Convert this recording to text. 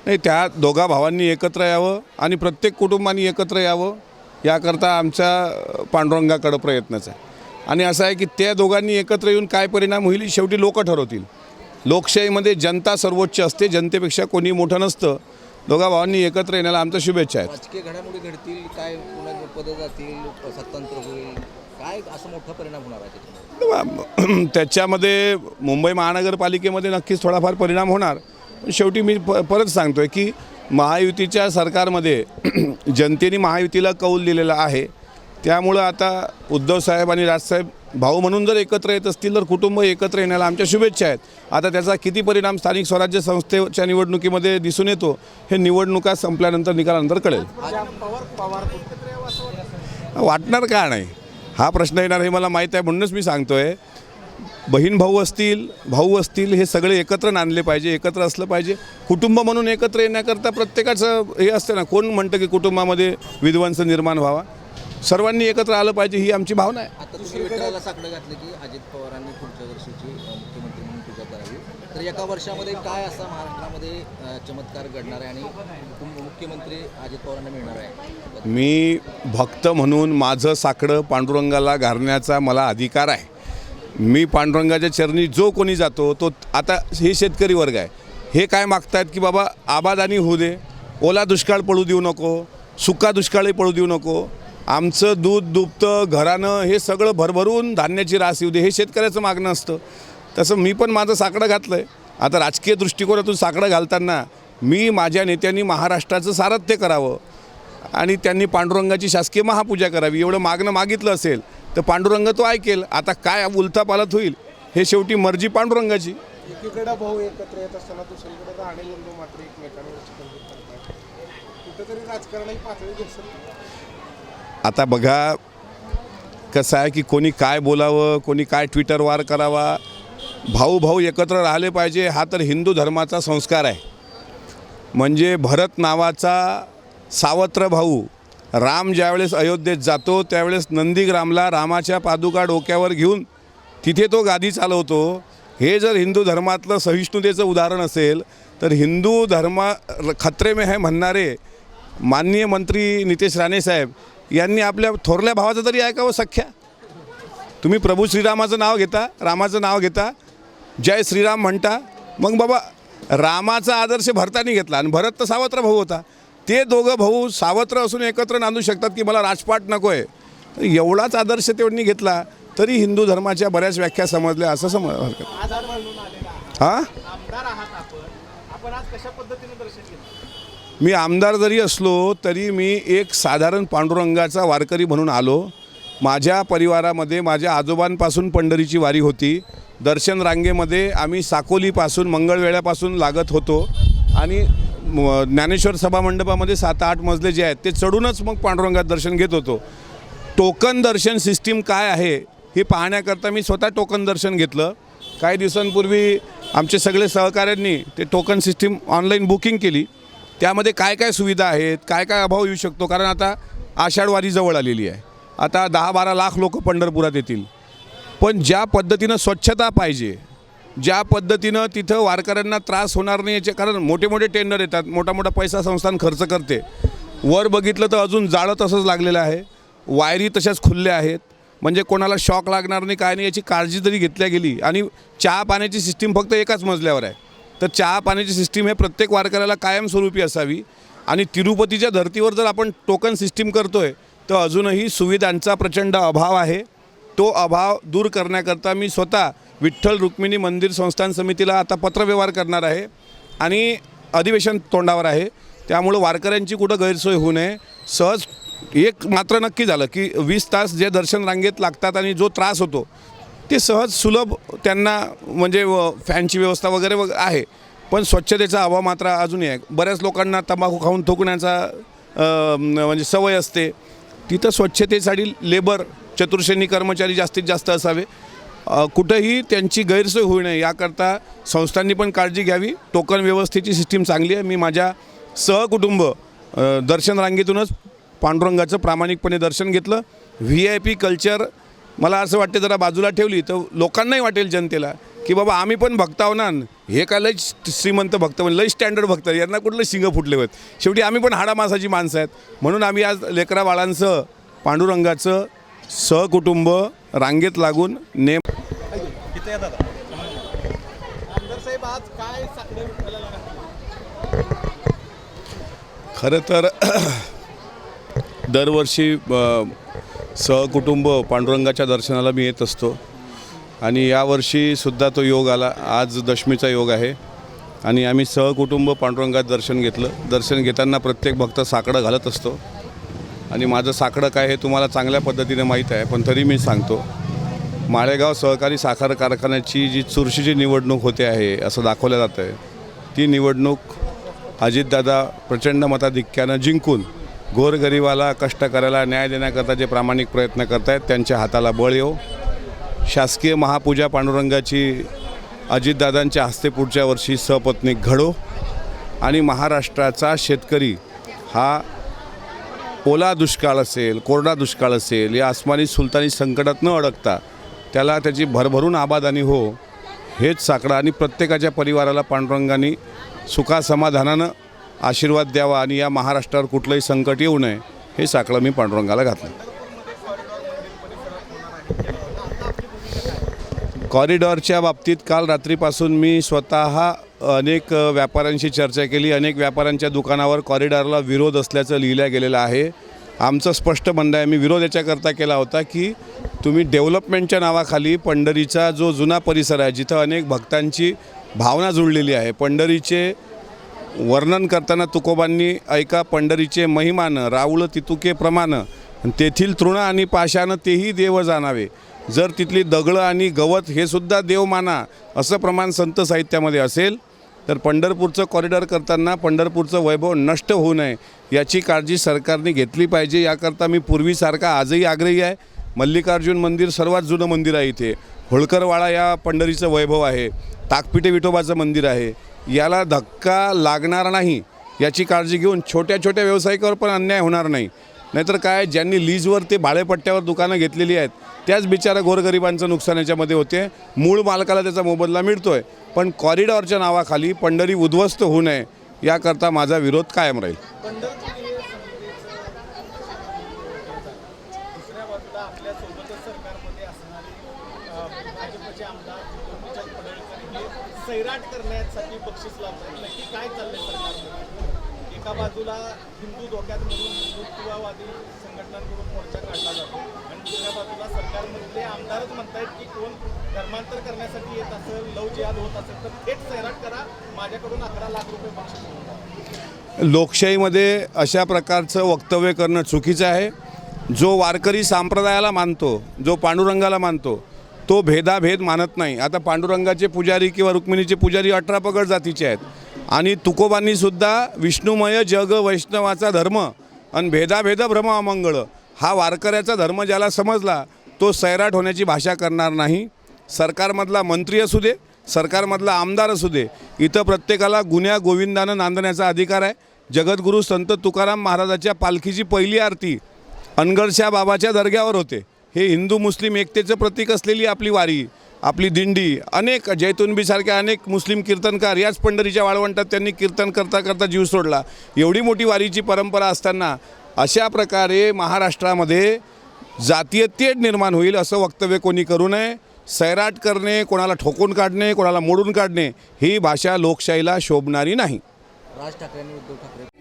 नाही, त्या दोघा भावांनी एकत्र यावं आणि प्रत्येक कुटुंबाने एकत्र यावं याकरता आमच्या पांडुरंगाकडं प्रयत्नच आहे. आणि असं आहे की त्या दोघांनी एकत्र येऊन काय परिणाम होईल शेवटी लोक ठरवतील. लोकशाहीमध्ये जनता सर्वोच्च असते, जनतेपेक्षा कोणी मोठं नसतं. दोघा भावांनी एकत्र येण्याला आमच्या शुभेच्छा आहेत. राजकीय घडामोडी घडतील, काय पुन्हा पदं जातील, सत्तांतर होईल, काय असं मोठा परिणाम होणार आहे त्याच्यामध्ये मुंबई महानगरपालिकेमध्ये नक्कीच थोडाफार परिणाम होणार. पण शेवटी मी परत सांगतो आहे की महायुतीच्या सरकारमध्ये जनतेने महायुतीला कौल दिलेला आहे. त्यामुळं आता उद्धवसाहेब आणि राजसाहेब भाऊ म्हणून जर एकत्र येत असतील तर कुटुंब एकत्र येण्याला आमच्या शुभेच्छा आहेत. आता त्याचा किती परिणाम स्थानिक स्वराज्य संस्थेच्या निवडणुकीमध्ये दिसून येतो हे निवडणुका संपल्यानंतर निकालानंतर कळेल. वाटणार का नाही हा प्रश्न येणार हे मला माहीत आहे, म्हणूनच मी सांगतो आहे. बहीण भाऊ असतील हे सगळे एकत्र नांदले पाहिजे, एकत्र असलं पाहिजे. कुटुंब म्हणून एकत्र येण्याकरता प्रत्येकाचं हे असतं ना, कोण म्हणतं की कुटुंबामध्ये विध्वंस निर्माण व्हावा. सर्वांनी एकत्र आलं पाहिजे ही आमची भावना आहे. आता तुम्ही विठ्ठलाला साकडं घातलं की अजित पवारांनी पुढच्या वर्षीची मुख्यमंत्री म्हणून पूजा करावी, तर एका वर्षामध्ये काय असा महाराष्ट्रामध्ये चमत्कार घडणार आहे आणि मुख्यमंत्री अजित पवारांना मिळणार आहे? मी भक्त म्हणून माझं साकडं पांडुरंगाला घालण्याचा मला अधिकार आहे. मी पांडुरंगाच्या चरणी जो कोणी जातो तो, आता हे शेतकरी वर्ग आहे, हे काय मागतायत की बाबा आबादानी होऊ दे, ओला दुष्काळ पडू देऊ नको, सुका दुष्काळही पडू देऊ नको, आमचं दूध दुभतं घरानं हे सगळं भरभरून धान्याची रास येऊ दे, हे शेतकऱ्याचं मागणं असतं. तसं मी पण माझं साकडं घातलं आहे. आता राजकीय दृष्टिकोनातून साकडं घालताना मी माझ्या नेत्यांनी महाराष्ट्राचं सारथ्य करावं आणि त्यांनी पांडुरंगाची शासकीय महापूजा करावी एवढं मागणं मागितलं असेल तर पांडुरंग तो ऐकेल. आता काय उलथापालथ होईल हे शेवटी मर्जी पांडुरंगाची. एकीकडे भाऊ एकत्र येत असताना दुसरीकडे राणे बंधू मात्र एकमेकांवर चिखलफेक करतात. कुठेतरी राजकारणाची पातळी घसरली. आता बघा कसं आहे की कोणी काय बोलावं, कोणी काय ट्विटर वार करावा. भाऊ एकत्र राहिले पाहिजे हा तर हिंदू धर्माचा संस्कार आहे. म्हणजे भरत नावाचा सावत्र भाऊ राम ज्यावेळेस अयोध्येत जातो त्यावेळेस नंदीग्रामला रामाच्या पादुका डोक्यावर घेऊन तिथे तो गादी चालवतो. हे जर हिंदू धर्मातलं सहिष्णुतेचं उदाहरण असेल तर हिंदू धर्म खतरे में है म्हणणारे माननीय मंत्री नितेश राणे साहेब यांनी आपल्या थोरल्या भावाचं तरी ऐकावं. सख्या तुम्ही प्रभू श्रीरामाचं नाव घेता, रामाचं नाव घेता, जय श्रीराम म्हणता, मग बाबा रामाचा आदर्श भरतानी घेतला आणि भरत तर सावत्र भाऊ होता. ते दोघं भाऊ सावत्र असून एकत्र नांदू शकतात की मला राजपाट नको आहे. एवढाच आदर्श त्यांनी घेतला तरी हिंदू धर्माच्या बऱ्याच व्याख्या समजल्या असं हरकत. हां, मी आमदार जरी असलो तरी मी एक साधारण पांडुरंगाचा वारकरी म्हणून आलो. माझ्या परिवारामध्ये माझ्या आजोबांपासून पंढरीची वारी होती. दर्शन रांगेमध्ये आम्ही साकोलीपासून मंगळवेळ्यापासून लागत होतो आणि ज्ञानेश्वर सभामंडपामध्ये 7-8 मजले जे आहेत ते चढूनच मग पांडुरंगात दर्शन घेत होतो. टोकन दर्शन सिस्टीम काय आहे हे पाहण्याकरता मी स्वतः टोकन दर्शन घेतलं. काही दिवसांपूर्वी आमचे सगळे सहकाऱ्यांनी ते टोकन सिस्टीम ऑनलाईन बुकिंग केली. त्यामध्ये काय काय सुविधा आहेत, काय काय अभाव येऊ शकतो, कारण आता आषाढ वारी जवळ आलेली आहे. आता 10-12 लाख लोक पंढरपुरात येतील. पण ज्या पद्धतीनं स्वच्छता पाहिजे, ज्या पद्धतीनं तिथं वारकऱ्यांना त्रास होणार नाही याचे, कारण मोठे मोठे टेंडर येतात, मोठा पैसा संस्थान खर्च करते. वर बघितलं तर अजून जाळं तसंच लागलेलं आहे, वायरी तशाच खुल्ल्या आहेत, म्हणजे कोणाला शॉक लागणार नाही काय नाही याची काळजी जरी घेतल्या गेली. आणि चहा पाण्याची सिस्टीम फक्त एकाच मजल्यावर आहे, तर चहा पाण्याची सिस्टीम हे प्रत्येक वारकऱ्याला कायमस्वरूपी असावी. आणि तिरुपतीच्या धर्तीवर जर आपण टोकन सिस्टीम करतोय तर अजूनही सुविधांचा प्रचंड अभाव आहे. तो अभाव दूर करण्याकरता मी स्वतः विठ्ठल रुक्मिणी मंदिर संस्थान समितीला आता पत्रव्यवहार करणार आहे आणि अधिवेशन तोंडावर आहे. त्यामुळं वारकऱ्यांची कुठं गैरसोय होऊ नये. सहज एक मात्र नक्की झालं की 20 तास जे दर्शन रांगेत लागतात आणि जो त्रास होतो ते सहज सुलभ त्यांना, म्हणजे फॅनची व्यवस्था वगैरे आहे, पण स्वच्छतेचा अभाव मात्र अजूनही आहे. बऱ्याच लोकांना तंबाखू खाऊन थुकण्याचा म्हणजे सवय असते. तिथं स्वच्छतेसाठी लेबर, चतुर्श्रेणी कर्मचारी जास्तीत जास्त असावे. कुठंही त्यांची गैरसोय होऊ नये याकरता संस्थांनी पण काळजी घ्यावी. टोकन व्यवस्थेची सिस्टीम चांगली आहे. मी माझ्या सहकुटुंब दर्शन रांगेतूनच पांडुरंगाचं प्रामाणिकपणे दर्शन घेतलं. VIP कल्चर मला असं वाटते जरा बाजूला ठेवली तर लोकांनाही वाटेल जनतेला की बाबा आम्ही पण भक्त आहो ना, हे काय लय श्रीमंत भक्त म्हणजे लय स्टँडर्ड भक्त, यांना कुठलं शिंग फुटले होत, शेवटी आम्ही पण हाडामासाची माणसं आहेत. म्हणून आम्ही आज लेकरा बाळांसह पांडुरंगाचं सहकुटुंब रांगेत लागून आमदार साहेब आज काय साकडं विठ्ठलाला घातलं? खरं तर दरवर्षी सहकुटुंब पांडुरंगाच्या दर्शनाला मी येत असतो आणि यावर्षीसुद्धा तो योग आला. आज दशमीचा योग आहे आणि आम्ही सहकुटुंब पांडुरंगात दर्शन घेतलं. दर्शन घेताना प्रत्येक भक्त साकडं घालत असतो आणि माझं साकडं काय हे तुम्हाला चांगल्या पद्धतीने माहीत आहे, पण तरी मी सांगतो. माळेगाव सहकारी साखर कारखान्याची जी चुरशीची निवडणूक होते आहे असं दाखवलं जातं आहे, ती निवडणूक अजितदादा प्रचंड मताधिक्यानं जिंकून गोरगरिबाला कष्टकऱ्याला न्याय देण्याकरता जे प्रामाणिक प्रयत्न करत आहेत त्यांच्या हाताला बळ येऊ. शासकीय महापूजा पांडुरंगाची अजितदादांच्या हस्ते पुढच्या वर्षी सपत्नीक घडो आणि महाराष्ट्राचा शेतकरी हा ओला दुष्काळ असेल, कोरडा दुष्काळ असेल, या आसमानी सुलतानी संकटात न अडकता त्याला त्याची भरभरून आबादानी हो, हेच साकडं आणि प्रत्येकाच्या परिवाराला पांडुरंगाने सुखासमाधानानं आशीर्वाद द्यावा आणि या महाराष्ट्रावर कुठलंही संकट येऊ नये हे साकडं मी पांडुरंगाला घातलं. कॉरिडॉरच्या बाबतीत काल रात्रीपासून मी स्वतः अनेक व्यापाऱ्यांशी चर्चा केली. अनेक व्यापाऱ्यांच्या दुकानावर कॉरिडॉरला विरोध असल्याचं लिहिलं गेलेलं आहे. आमचं स्पष्ट म्हणणं आहे, मी विरोध याच्याकरता केला होता की तुम्ही डेव्हलपमेंटच्या नावाखाली पंढरीचा जो जुना परिसर आहे जिथं अनेक भक्तांची भावना जुळलेली आहे, पंढरीचे वर्णन करताना तुकोबांनी ऐका पंढरीचे महिमानं राऊळ तितुके प्रमाण तेथील तृण आणि पाशानं तेही देव जाणावे, जर तिथली दगडं आणि गवत हे सुद्धा देव माना असं प्रमाण संत साहित्यामध्ये असेल तर पंढरपूरचं कॉरिडॉर करताना पंढरपूरचं वैभव नष्ट होऊ नये याची काळजी सरकारने घेतली पाहिजे. याकरता मी पूर्वीसारखा आजही आग्रही आहे. मल्लिकार्जुन मंदिर सर्वात जुनं मंदिर आहे इथे, होळकरवाडा या पंढरीचं वैभव आहे, ताकपिठे विठोबाचं मंदिर आहे, याला धक्का लागणार नाही याची काळजी घेऊन छोट्या छोट्या व्यावसायिकावर पण अन्याय होणार नाही. नाहीतर काय, ज्यांनी लीजवर ते भाडेपट्ट्यावर दुकानं घेतलेली आहेत त्याच बिचारा गोरगरिबांचं नुकसान याच्यामध्ये होते. मूळ मालकाला त्याचा मोबदला मिळतो आहे, पण कॉरिडॉरच्या नावाखाली पंढरी उद्ध्वस्त होऊ नये याकरता माझा विरोध कायम राहील. दुसऱ्या बाजूला आपल्यासोबतच सरकारमध्ये असणारे भाजपचे आमदार गोपीचंद पडळकर हे सैराट करण्यासाठी बक्षीस लावतात. नक्की काय चाललंय सरकारमध्ये? एका बाजूला हिंदू धोक्यात म्हणून हिंदुत्ववादी संघटनांकडून मोर्चा काढला जातो आणि दुसऱ्या बाजूला सरकारमधले आमदारच म्हणतायत की कोण धर्मांतर करण्यासाठी येत असेल, लव जिहाद होत असेल तर थेट सैराट करा, माझ्याकडून 11 लाख रुपये बक्षीस मिळवतात. लोकशाहीमध्ये अशा प्रकारचं वक्तव्य करणं चुकीचं आहे. जो वारकरी संप्रदायाला मानतो, जो पांडुरंगाला मानतो, तो भेदाभेद मानत नाही. आता पांडुरंगाचे पुजारी किंवा रुक्मिणीचे पुजारी 18 पगड जातीचे आहेत आणि तुकोबांनीसुद्धा विष्णुमय जग वैष्णवाचा धर्म आणि भेदाभेद भ्रम अमंगळ हा वारकऱ्याचा धर्म ज्याला समजला तो सैराट होण्याची भाषा करणार नाही. सरकारमधला मंत्री असू दे, सरकारमधला आमदार असू दे, इथं प्रत्येकाला गुण्या गोविंदानं नांदण्याचा अधिकार आहे. जगद्गुरू संत तुकाराम महाराजाच्या पालखीची पहिली आरती अनगडशा बाबाच्या दर्ग्यावर होते. हे हिंदू मुस्लिम एकतेचं प्रतीक असलेली आपली वारी, आपली दिंडी, अनेक जैतुनबीसारख्या अनेक मुस्लिम कीर्तनकार याच पंढरीच्या वाळवंटात त्यांनी कीर्तन करता करता जीव सोडला. एवढी मोठी वारीची परंपरा असताना अशा प्रकारे महाराष्ट्रामध्ये जातीय तेढ निर्माण होईल असं वक्तव्य कोणी करू नये. सैराट करणे, कोणाला ठोकून काढणे, कोणाला मोडून काढणे ही भाषा लोकशाहीला शोभणारी नाही. राज ठाकरे आणि उद्धव ठाकरे